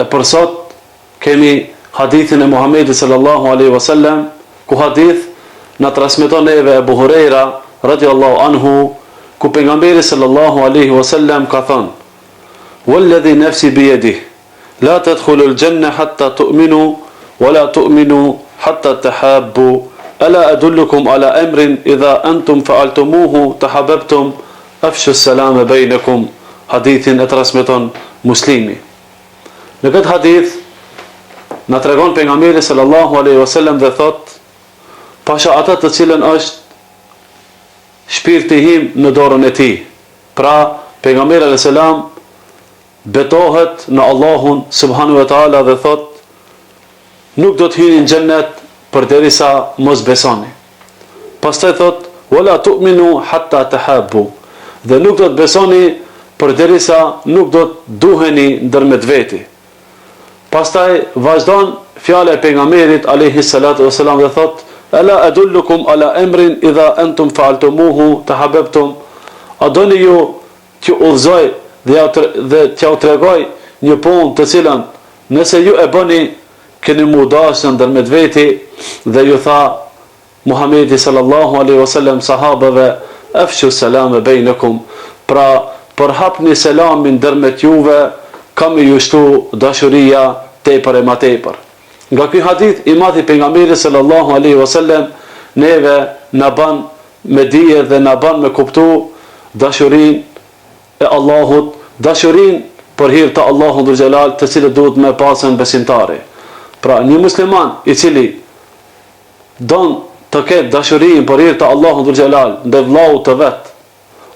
e për sot kemi hadithin e Muhamedit sallallahu alaihi wasallam, ku hadith na transmeton neve Abu Huraira radiallahu anhu, ku pejgamberi sallallahu alaihi wasallam ka thënë: "Walladhi nafsi biyadihi, la tadkhulu al-janna hatta tu'minu, wa la tu'minu hatta tahabbu. Ala adullukum ala amrin idha antum fa'altumuhu tahabbtum, afshu as-salama bainakum." Hadithin e transmeton Muslimi. Në këtë hadith na tregon pejgamberi sallallahu alaihi wasallam dhe thot: "Pasha ata të cilën është shpirti im në dorën e tij." Pra, pejgamberi alayhis salam betohet në Allahun subhanahu wa taala dhe thot: "Nuk do të hyni në xhennet përderisa mos besoni." Pastaj thot: "Wala tu'minu hatta tahabbu." Dhe nuk do të besoni përderisa nuk do të duheni ndërmjet veti. Pastaj vazhdon fjala e pejgamberit alayhi salatu wasalam dhe thot: "Ala adullukum ala amrin idha antum fa'altumuhu tahabbtum." A doni ju t'ju udhëzoj dhe t'ju tregoj një punë të cilën nëse ju e bëni keni mu dashur ndërmjet veti? Dhe ju tha Muhamedi sallallahu alaihi wasallam sahabeve: "Afshu salama bainakum." Pra, përhapni selamin ndërmjet juve, kam ju shtu dashuria tepër e ma tepër. Nga ky hadith i madh i pejgamberit sallallahu alaihi wasallam neve na ban me dije dhe na ban me kuptu dashurinë e Allahut, dashurinë për hir të Allahut dhul xhelal, të cilët duhet me pasën besimtari. Pra, një musliman i cili don të ketë dashurinë për hir të Allahut dhul xhelal ndaj vllaut të vet,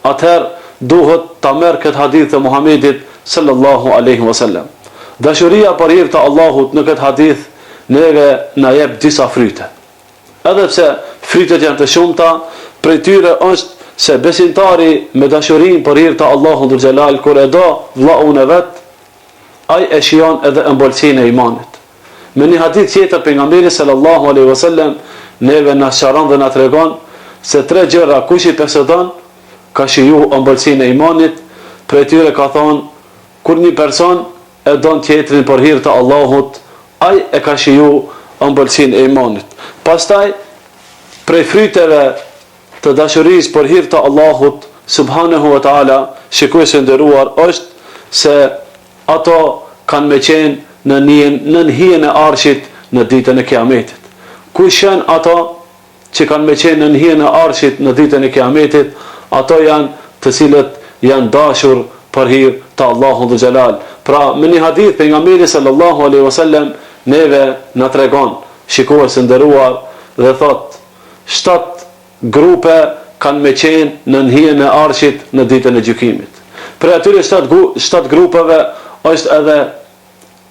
atëherë duhet ta merr këtë hadith të Muhamedit sallallahu alaihi wasallam. Dashuria për hir të Allahut në këtë hadith neve na jep disa fryte. Edhe pse frytet janë të shumta, prej tyre është se besimtari me dashurinë për hir të Allahut dhul xhelal, kur e do vllaun e vet, ai e shijon edhe ëmbëlsinë e imanit. Me një hadith tjetër pejgamberi sallallahu alaihi wasallam neve na sharon dhe na tregon se tre gjëra kush i posedon ka shiju ëmbëlsinë e imanit. Prej tyre ka thonë: kur një person e don tjetrin për hir të Allahut, ai e ka shiju ëmbëlsinë e imanit. Pastaj, prej fryteve të dashurisë për hir të Allahut subhanahu wa taala, shikuesi nderuar, është se ato kanë me qenë në hijen e arshit në ditën e Kiametit. Kush janë ato që kanë me qenë në hijen e arshit në ditën e Kiametit? Ato janë të cilët janë dashur për hir të Allahut dhul xhelal. Pra, me një hadith pejgamberi sallallahu alaihi wasallam neve na tregon, shikues nderuar, dhe thot: 7 grupe kanë me qenë në hijen e arshit në ditën e gjykimit. Për atyre 7 grupeve është edhe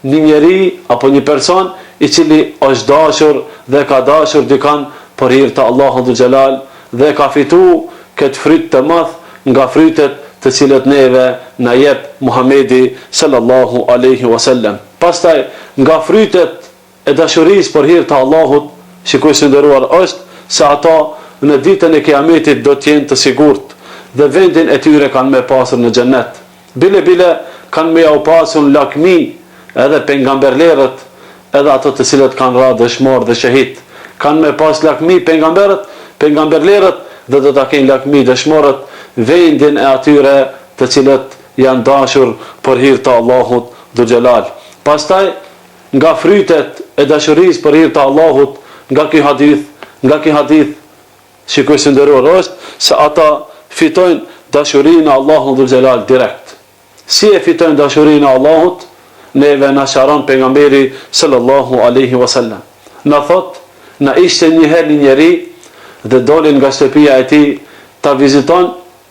një njeri apo një person i cili është dashur dhe ka dashur dikën për hir të Allahut dhul xhelal dhe ka fitu këtë fryt të madh nga frytet të cilët neve na jep Muhamedi sallallahu alaihi wasallam. Pastaj, nga frytet e dashurisë për hir të Allahut, shikuesi nderuar, është se ata në ditën e Kiametit do të jenë të sigurt dhe vendin e tyre kanë me pasur në xhennet. Bile kanë me u pasur lakmi edhe pejgamberlerët, edhe ato të cilët kanë ra dëshmor dhe shahid. Kanë me pas lakmi pejgamberlerët dhe do ta kenë lakmi dëshmorët vendin e atyre të cilët janë dashur për hir të Allahut dhul xhelal. Pastaj, nga frytet e dashurisë për hir të Allahut, nga ky hadith shikuesi nderuar, është se ata fitojnë dashurinë e Allahut dhul xhelal direkt. Si e fitojnë dashurinë e Allahut? Neve na sharon pejgamberi sallallahu alaihi wasallam. Na thot: na ishte një herë një njeri dhe dolin nga shtëpia e tij, ta viziton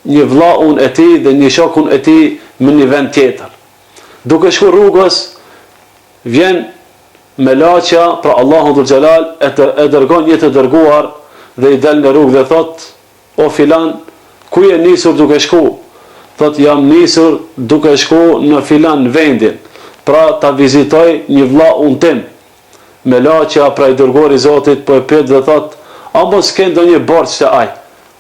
një vllaun e tij dhe një shokun e tij në një vend tjetër. Duke shku rrugës, vjen me laçja për Allahun dhul xhelal, e dërgon një të dërguar dhe i del në rrugë dhe thot: o filan, ku je nisur duke shku? Thot: jam nisur duke shku në filan vendin, pra ta vizitoj një vllaun tim. Me laçja pra i dërguari i Zotit po e pyet dhe thot: a mos ke ndonjë borxh te ai?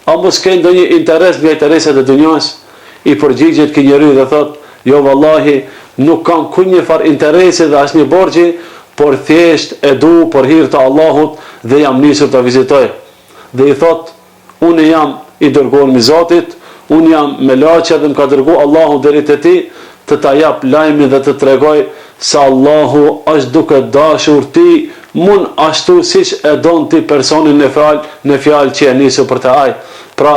A mos ke ndonjë interes nga interesat e dunjas? I përgjigjet ky njeri dhe thot: jo vallahi, nuk kam kunjë far interesi dhe asnjë borxhi, por thjesht e du për hir të Allahut dhe jam nisur të vizitoj. Dhe i thot, unë jam i dërguar mi Zotit, unë jam me laqe dhe më ka dërgu Allahu deri te ti, të ta jap lajmin dhe të tregoj se Allahu është duke dashur ti, mun ashtu siç e don ti personin në fjalë që e nisur për të aj. Pra,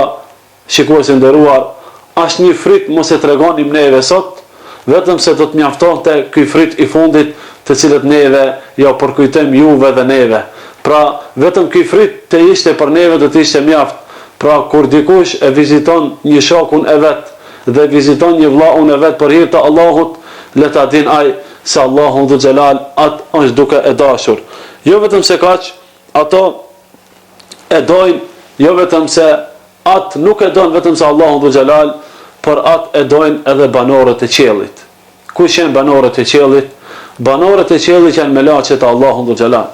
shikues i nderuar, as një fryt mos e tregonim neve sot, vetëm se do të mjaftonte ky fryt i fundit, të cilët neve ja përkujtojmë juve dhe neve. Pra, vetëm ky fryt të ishte për neve do të ishte mjaft. Pra, kur dikush e viziton një shokun e vet dhe viziton një vllaun e vet për hir të Allahut, le ta din ai se Allahu Dhul Xhelal atë është duke e dashur. Jo vetëm se kaq, ato e dojnë, jo vetëm se atë nuk e dojnë vetëm se Allahu Dhul Xhelal, por atë e dojnë edhe banorët e qiellit. Kush janë banorët e qiellit? Banorët e qiellit janë melaqet e Allahu Dhul Xhelal.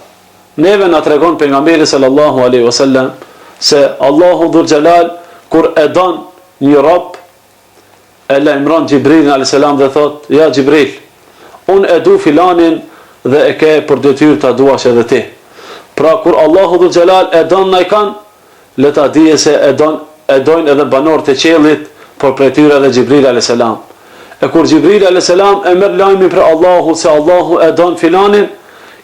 Neve na tregon pejgamberi sallallahu alaihi wasallam se Allahu Dhul Xhelal kur e don një rob, e lajmëron Xhibrilin alayhis salam dhe thot: "Ja Xhibril, unë e du filanin dhe e ke për detyrë ta duash edhe ti." Pra kur Allahu Dhul Xhelal e don najkan, le ta dije se e dojnë edhe banorët e qiellit, por prej tyre edhe Xhibril alayhis salam. E kur Xhibril alayhis salam e merr lajmin për Allahu se Allahu e don filanin,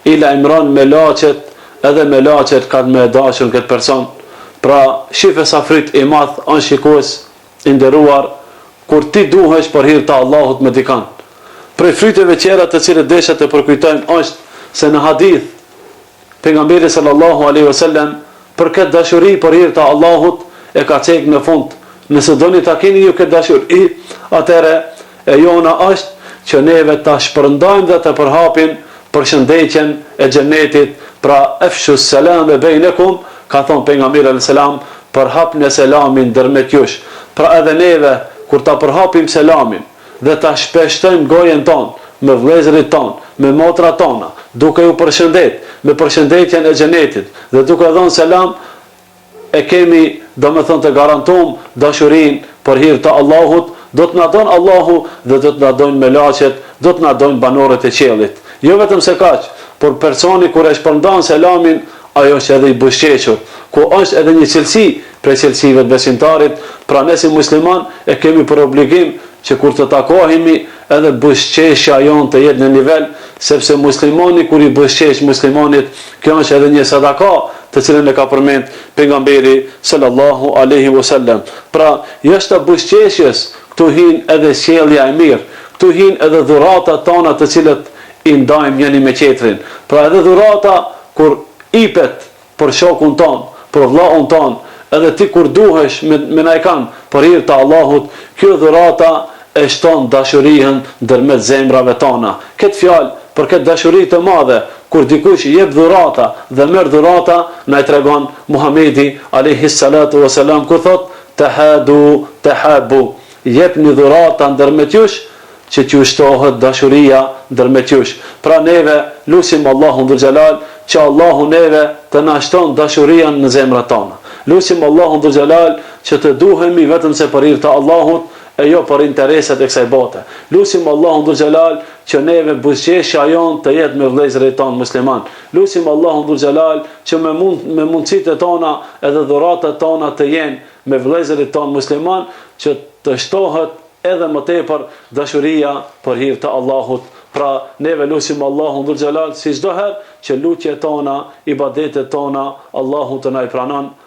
i lajmëron melaqet, edhe melaqet kanë me dashur këtë person. Pra, shife sa fryt i madh është shikues i nderuar kur ti duhesh për hir të Allahut me dikan. Prej fryteve tjera të cilët desha të përkujtojmë është se në hadith pejgamberi sallallahu alaihi wasallam për këtë dashuri për hir të Allahut e ka thënë në fund: nëse doni ta keni ju këtë dashuri, atëherë e jona është që neve ta shpërndajmë dhe të përhapim përshëndetjen e xhenetit. Pra, efshu selam bejnekum, ka thonë pejgamberi alayhis salam, përhapni selamin ndërmjet jush. Pra edhe neve kur ta përhapim selamin dhe ta shpeshtojmë gojen tonë me vëllezërit tonë, me motrat tona, duke ju përshëndet me përshëndetjen e xhenetit dhe duke dhënë selam, e kemi, domethënë, të garantuar dashurinë për hir të Allahut. Do të na don Allahu dhe do të na dojnë melaqet, do të na dojnë banorët e qiellit. Jo vetëm se kaq, por personi kur e shpërndan selamin, ajo është edhe i buzëqeshur, ku është edhe një cilësi prej cilësive të besimtarit. Pra ne si musliman e kemi për obligim që kur të takohemi edhe buzëqeshja jonë të jetë në nivel, sepse muslimani kur i buzëqesh muslimanit, kjo është edhe një sadaka të cilën e ka përmend pejgamberi sallallahu alaihi wasallam. Pra, jashtë buzëqeshjes këtu hin edhe sjellja e mirë, këtu hin edhe dhuratat tona të cilët i ndajmë njëri me tjetrin. Pra edhe dhurata kur ipet për shokun ton, për vllaun ton, edhe ti kur duhesh me najkan për hir të Allahut, kjo dhurata e shton dashurinë ndërmjet zemrave tona. Këtë fjalë për këtë dashuri të madhe, kur dikush i jep dhurata dhe merr dhurata, na e tregon Muhamedi alayhi salatu wasalam kur thot: "Tahadu tahabu", jepni dhurata ndërmjet jush që t'ju shtohet dashuria ndërmjet jush. Pra neve lutim Allahun Dhul Xhelal që Allahu neve të na shton dashuria në zemrat tona. Lutim Allahun Dhul Xhelal që të duhemi vetëm se për hir të Allahut e jo për interesat e kësaj bote. Lutim Allahun Dhul Xhelal që neve buzëqeshja jon të jetë me vëllezërit tonë musliman. Lutim Allahun Dhul Xhelal që me mundësitë tona edhe dhuratat tona të jenë me vëllezërit tonë musliman, që të shtohet edhe më tepër dashuria për hir të Allahut. Pra neve lutim Allahun Dhul Xhelal si çdo herë që lutjet tona, ibadetet tona Allahu të na i pranon.